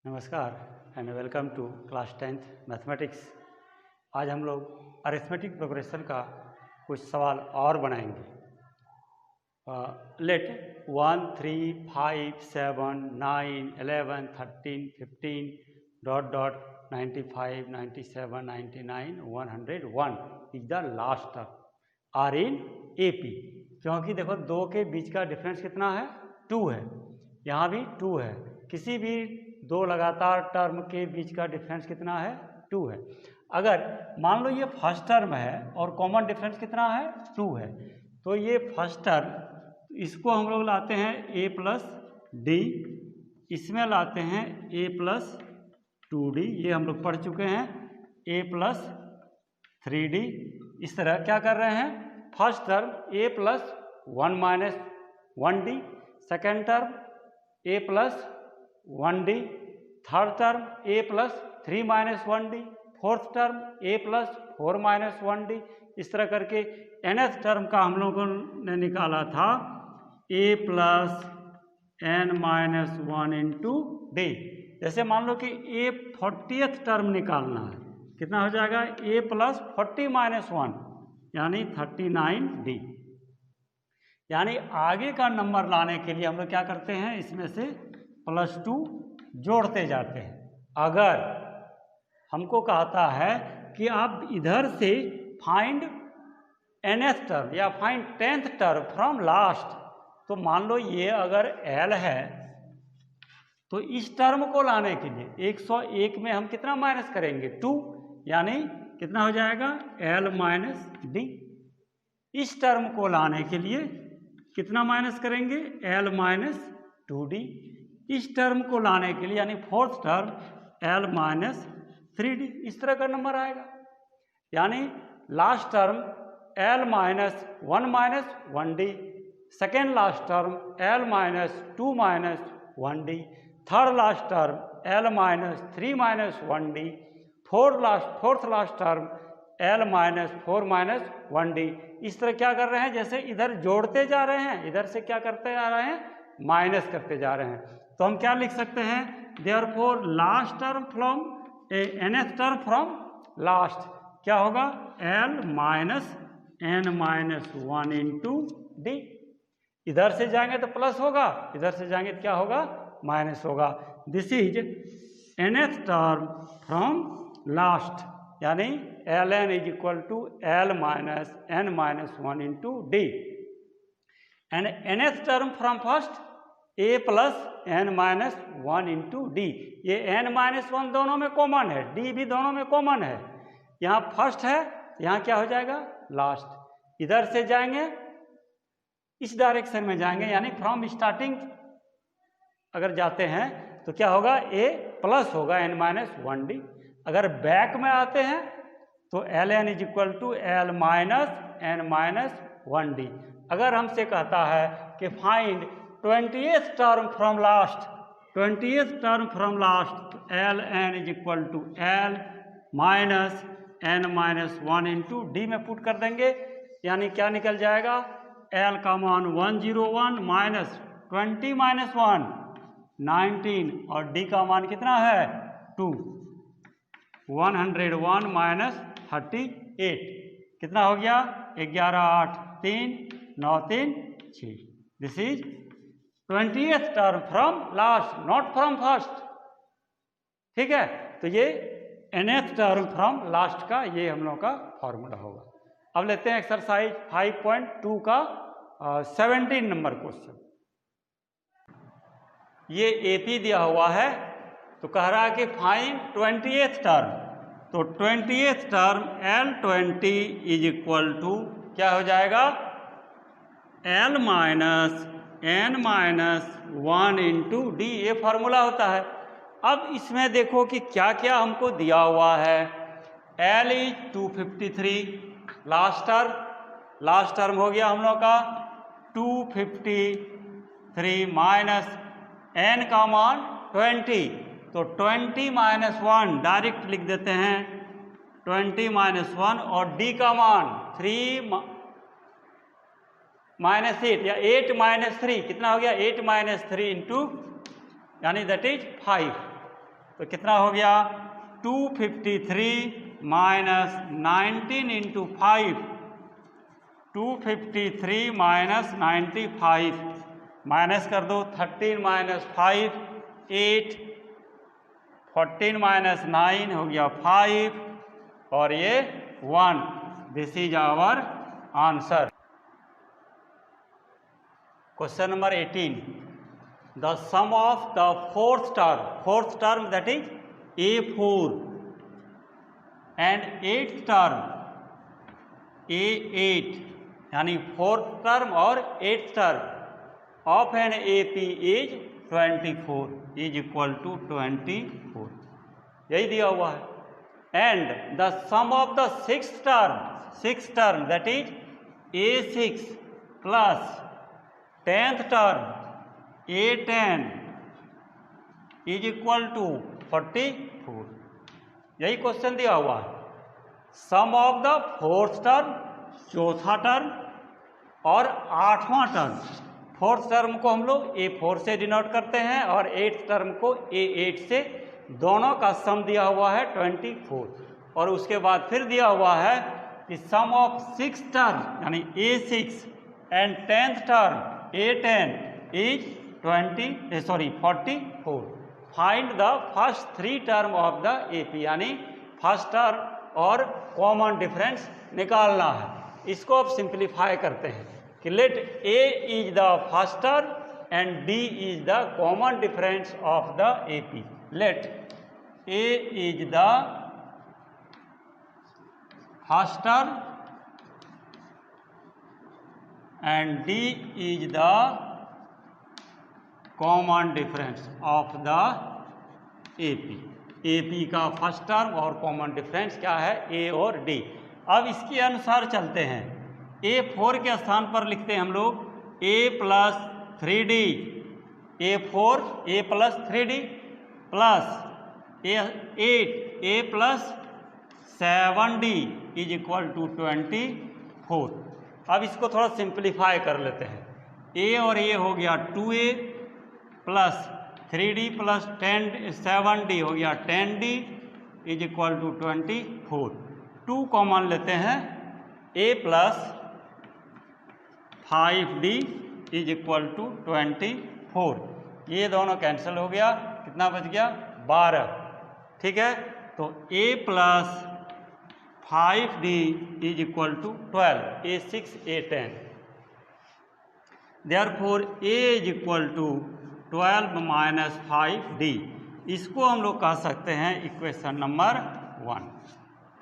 नमस्कार and welcome to class 10th mathematics. आज हम लोग अरिथमेटिक प्रोग्रेशन का कुछ सवाल और बनाएंगे। Let 1 3 5 7 9 11 13 15 dot dot 95 97 99 101 is the last term are in AP। क्योंकि देखो दो के बीच का डिफरेंस कितना है, 2 है। यहाँ भी 2 है। किसी भी दो लगातार टर्म के बीच का डिफरेंस कितना है, 2 है। अगर मान लो ये फर्स्ट टर्म है और कॉमन डिफरेंस कितना है, 2 है, तो ये फर्स्ट टर्म इसको हम लोग लाते हैं a प्लस डी, इसमें लाते हैं a प्लस 2d, ये हम लोग पढ़ चुके हैं, a प्लस 3d। इस तरह क्या कर रहे हैं, first term a plus 1 minus 1d, second term a plus 1d, third term a plus 3 minus 1d, fourth term a plus 4 minus 1d। इस तरह करके nth टर्म का हम लोगों ने निकाला था a plus n minus 1 into D. जैसे मान लो कि a 40th टर्म निकालना है, कितना हो जाएगा, a प्लस 40 माइनस 1 यानी 39d। यानी आगे का नंबर लाने के लिए हम लोग क्या करते हैं, इसमें से +2 जोड़ते जाते हैं। अगर हमको कहता है कि आप इधर से फाइंड nth टर्म या find 10th term from last, तो मान लो ये अगर l है तो इस टर्म को लाने के लिए 101 में हम कितना माइनस करेंगे, 2, यानी कितना हो जाएगा, l माइनस डी। इस टर्म को लाने के लिए कितना माइनस करेंगे, l माइनस 2d। इस टर्म को लाने के लिए यानी fourth term l minus 3d। इस तरह का नंबर आएगा। यानी last term l minus 1 minus 1d, second last term l minus 2 minus 1d, third last term l minus 3 minus 1d, fourth last term l minus 4 minus 1d। इस तरह क्या कर रहे हैं, जैसे इधर जोड़ते जा रहे हैं, इधर से क्या करते जा रहे हैं, माइनस करते जा रहे हैं। तो हम क्या लिख सकते हैं, therefore last term from nth term from last क्या होगा, l minus n minus 1 into D. इधर से जाएंगे तो प्लस होगा, इधर से जाएंगे तो क्या होगा, माइनस होगा। This is nth term from last, यानी ln is equal to l minus n minus 1 into D. And nth term from first a plus n minus 1 into D. ये n माइनस 1 दोनों में कॉमन है, d भी दोनों में common है। यहाँ फर्स्ट है, यहाँ क्या हो जाएगा, लास्ट। इधर से जाएंगे इस डायरेक्शन में जाएंगे, यानी फ्रॉम स्टार्टिंग अगर जाते हैं तो क्या होगा, a प्लस होगा n माइनस 1d। अगर बैक में आते हैं तो ln is equal to l minus n minus 1d। अगर हमसे कहता है कि find 20th term from last, 20th term from last, ln is equal to l minus n minus 1 into D में पुट कर देंगे, यानी क्या निकल जाएगा, l का मान 101 माइनस 20 माइनस 1 19 और d का मान कितना है, 2, 101 माइनस 38 कितना हो गया, 11 8 3 9 3 6। This is 20th term from last, not from first. ठीक है, तो ये nth टर्म फ्रॉम लास्ट का ये हम लोग का फॉर्मूला होगा। अब लेते हैं एक्सरसाइज 5.2 का 17 नंबर क्वेश्चन। ये AP दिया हुआ है, तो कह रहा है कि फाइंड 20th टर्म। तो 20th term L20 is equal to क्या हो जाएगा, L minus n minus 1 into D, ये फार्मूला होता है। अब इसमें देखो कि क्या क्या हमको दिया हुआ है। L इज 253, लास्ट टर्म हो गया हम लोग का 253 माइनस n का मान 20, तो 20 माइनस 1 डायरेक्ट लिख देते हैं, 20 माइनस 1 और d का मान 3 माइनस 8 या 8 माइनस 3 कितना हो गया, 8 माइनस 3 इंटू, यानी दैट इज 5। तो कितना हो गया 253 माइनस 19 इंटू 5, 253 माइनस 95, माइनस कर दो 13 माइनस 5 8, 14 माइनस 9 हो गया 5 और ये 1। This is our answer. Question number 18, the sum of the fourth term that is A4 and eighth term A8, यानी फोर्थ टर्म और eighth term of an AP is 24 is equal to 24, यही दिया हुआ है। And the sum of the sixth term that is A6 plus tenth term A10 is equal to 44, यही question दिया हुआ है। Sum of the fourth term, चौथा term और आठवां टर्म। फोर्थ टर्म को हम लोग A4 से डिनोट करते हैं और एट्थ टर्म को A8 से, दोनों का सम दिया हुआ है 24। और उसके बाद फिर दिया हुआ है कि सम ऑफ सिक्स टर्म यानी A6 and tenth term A10 is 44। Find the first three term of the AP, यानी फर्स्ट टर्म और कॉमन डिफरेंस निकालना है। इसको अब सिंप्लीफाई करते हैं कि let A is the first term and D is the common difference of the AP। Let A is the first term and D is the common difference of the AP। AP का first term और common difference क्या है A और D। अब इसके अनुसार चलते हैं। A4 के स्थान पर लिखते हैं हम लोग A plus 3D, A4 A plus 3D plus A8 A plus 7D is equal to 24। अब इसको थोड़ा सिंप्लीफाई कर लेते हैं। A और A हो गया 2A plus 3D plus 7D हो गया 10D is equal to 24। 2 common लेते हैं, A plus 5D is equal to 24। ये दोनों कैंसिल हो गया, कितना बच गया 12। ठीक है, तो A plus 5D is equal to 12, A6 A10, therefore A is equal to 12 minus 5D। इसको हम लोग कह सकते हैं इक्वेशन नंबर 1।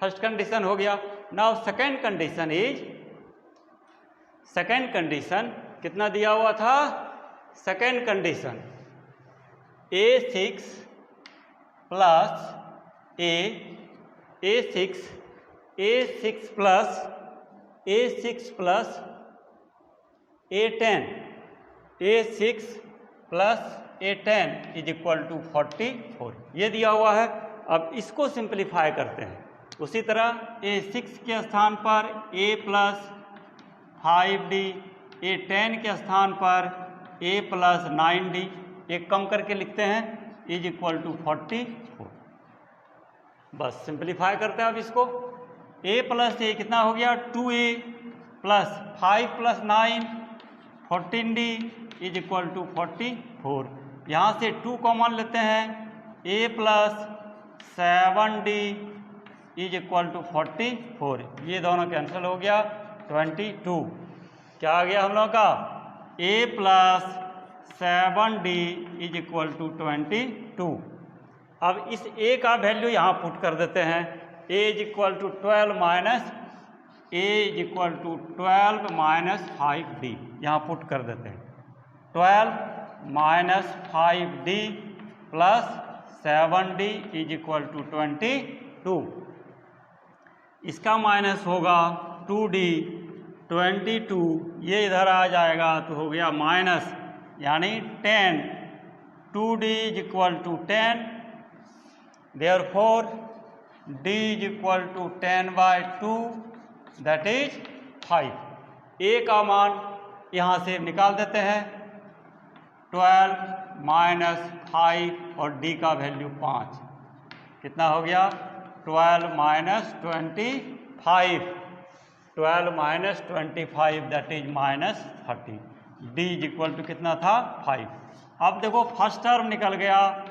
फर्स्ट कंडीशन हो गया। नाउ सेकेंड कंडीशन कितना दिया हुआ था? Second condition A6 plus A6 plus A10, A6 plus A10 is equal to 44, ये दिया हुआ है। अब इसको सिंप्लीफाई करते हैं। उसी तरह A6 के स्थान पर A प्लस 5D, A10 के स्थान पर A प्लस 9D, एक कम करके लिखते हैं इज इक्वल टू 44। बस सिंप्लीफाई करते हैं अब इसको। A प्लस A कितना हो गया 2A plus 5 plus 9 14D is equal to 44। यहाँ से 2 कॉमन लेते हैं, A plus 7D is equal to 44। ये दोनों कैंसिल हो गया 22। क्या आ गया हम लोगों का? A plus 7D is equal to 22। अब इस A का वैल्यू यहाँ पुट कर देते हैं। A is equal to 12 minus 5D, यहाँ पुट कर देते हैं। 12 minus 5D plus 7D is equal to 22। इसका माइनस होगा 2D, 22 ये इधर आ जाएगा तो हो गया माइनस, यानी 10। 2D is equal to 10, therefore D is equal to 10/2 that is 5। A का मान यहाँ से निकाल देते हैं, 12 -5 और डी का वैल्यू 5, कितना हो गया 12 minus 25, 12 minus 25 that is -30। D is equal to कितना था 5। अब देखो फर्स्ट टर्म निकल गया,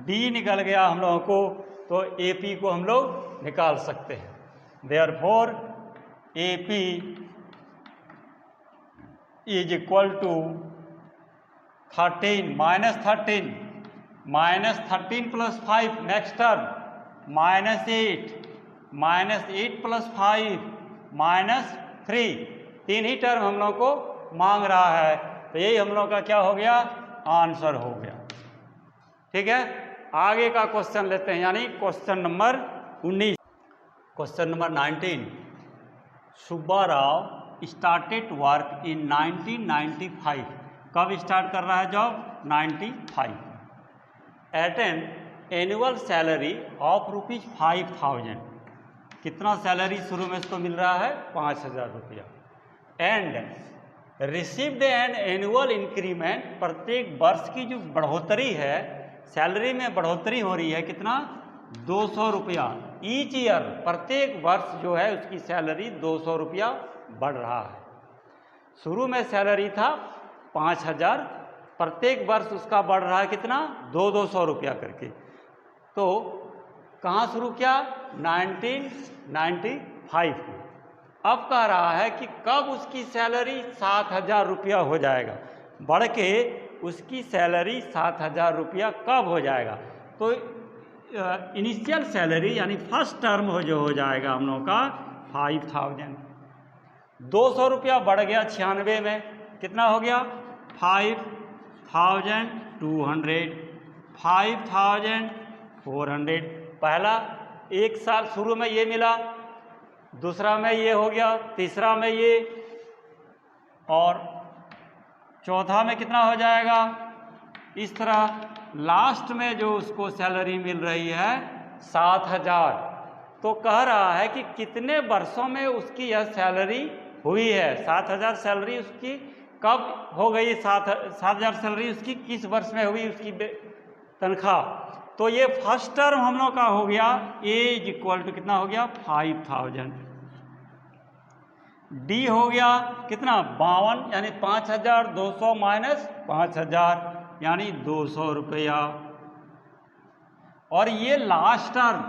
डी निकल गया हम लोगों को, तो ए पी को हम लोग निकाल सकते हैं। Therefore A P is equal to 13 -13 plus 5 next term -8 plus 5 -3, तीन ही टर्म हम लोग को मांग रहा है, तो यही हम लोग का क्या हो गया आंसर हो गया। ठीक है, आगे का क्वेश्चन लेते हैं, यानी question number 19। Question number 19, Subbarao started work in 1995, कब स्टार्ट कर रहा है job 95, at an annual salary of ₹5,000, कितना सैलरी शुरू में इसको मिल रहा है 5,000 रुपया, and received an annual increment, प्रत्येक वर्ष की जो बढ़ोतरी है सैलरी में बढ़ोतरी हो रही है कितना 200 रुपया, ईच ईयर प्रत्येक वर्ष जो है उसकी सैलरी 200 रुपया बढ़ रहा है। शुरू में सैलरी था 5,000, प्रत्येक वर्ष उसका बढ़ रहा है कितना 200 रुपया करके। तो कहाँ शुरू किया 1995 में। अब कह रहा है कि कब उसकी सैलरी 7,000 रुपया हो जाएगा, बढ़ के उसकी सैलरी 7,000 रुपया कब हो जाएगा। तो इनिशियल सैलरी यानी फर्स्ट टर्म जो हो जाएगा हम लोग का 5,000, 200 रुपया बढ़ गया 96 में, कितना हो गया 5,200, 5,400। पहला एक साल शुरू में ये मिला, दूसरा में ये हो गया, तीसरा में ये, और चौथा में कितना हो जाएगा। इस तरह लास्ट में जो उसको सैलरी मिल रही है 7,000। तो कह रहा है कि कितने वर्षों में उसकी यह सैलरी हुई है, 7,000 सैलरी उसकी कब हो गई, 7,000 सैलरी उसकी किस वर्ष में हुई उसकी तनख्वाह। तो ये फर्स्ट टर्म हम लोग का हो गया ए इज इक्वल टू कितना हो गया 5,000, डी हो गया कितना 52 यानी 5,200 माइनस 5,000 यानी 200 रुपया, और ये लास्ट टर्म,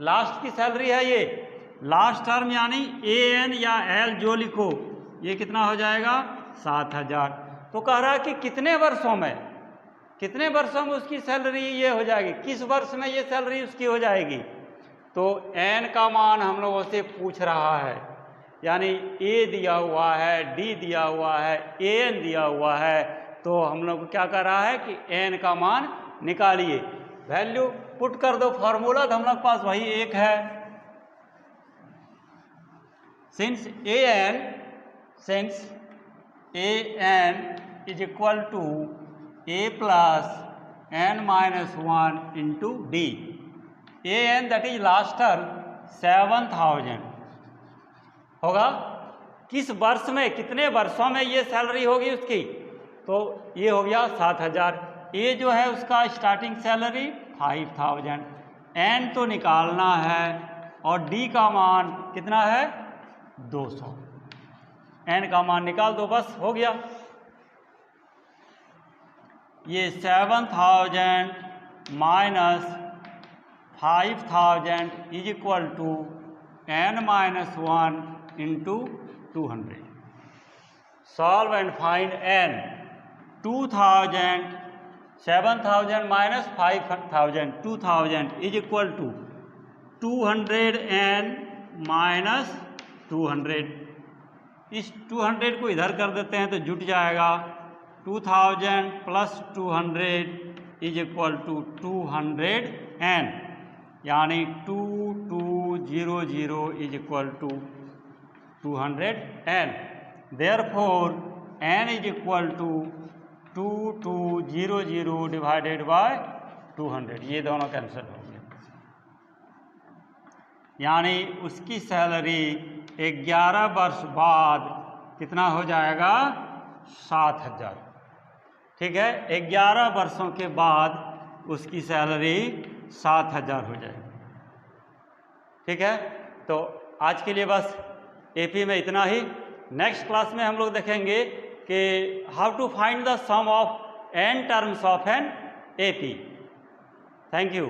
लास्ट की सैलरी है ये लास्ट टर्म यानी ए एन या एल जो लिखो, ये कितना हो जाएगा 7,000। तो कह रहा है कि कितने वर्षों में उसकी सैलरी ये हो जाएगी, किस वर्ष में ये सैलरी उसकी हो जाएगी। तो एन का मान हम लोगों से पूछ रहा है, यानी ए दिया हुआ है, डी दिया हुआ है, ए एन दिया हुआ है, तो हम लोग को क्या कर रहा है कि एन का मान निकालिए, वैल्यू पुट कर दो, फॉर्मूला तो हम लोग पास वही एक है। Since a n is equal to a plus n minus 1 into D, a n that is last term 7,000 होगा, किस वर्ष में कितने वर्षों में ये सैलरी होगी उसकी, तो ये हो गया 7,000। ए जो है उसका स्टार्टिंग सैलरी 5,000, एन तो निकालना है और डी का मान कितना है 200, एन का मान निकाल दो बस हो गया। ये 7,000 minus 5,000 is equal to n minus 1 into 200। Solve and find n. 7,000 minus 5,000 2,000 is equal to 200 n minus 200। इस 200 को इधर कर देते हैं तो जुट जाएगा, 2,000 plus 200 is equal to 200 n, यानी 2200 is equal to 200 n. Therefore n is equal to 2200 divided by 200, ये दोनों कैंसिल हो गए, यानी उसकी सैलरी 11 वर्ष बाद कितना हो जाएगा 7,000। ठीक है, 11 वर्षों के बाद उसकी सैलरी 7,000 हो जाएगी। ठीक है, तो आज के लिए बस एपी में इतना ही। नेक्स्ट क्लास में हम लोग देखेंगे कि how to find the sum of n terms of an AP. Thank you.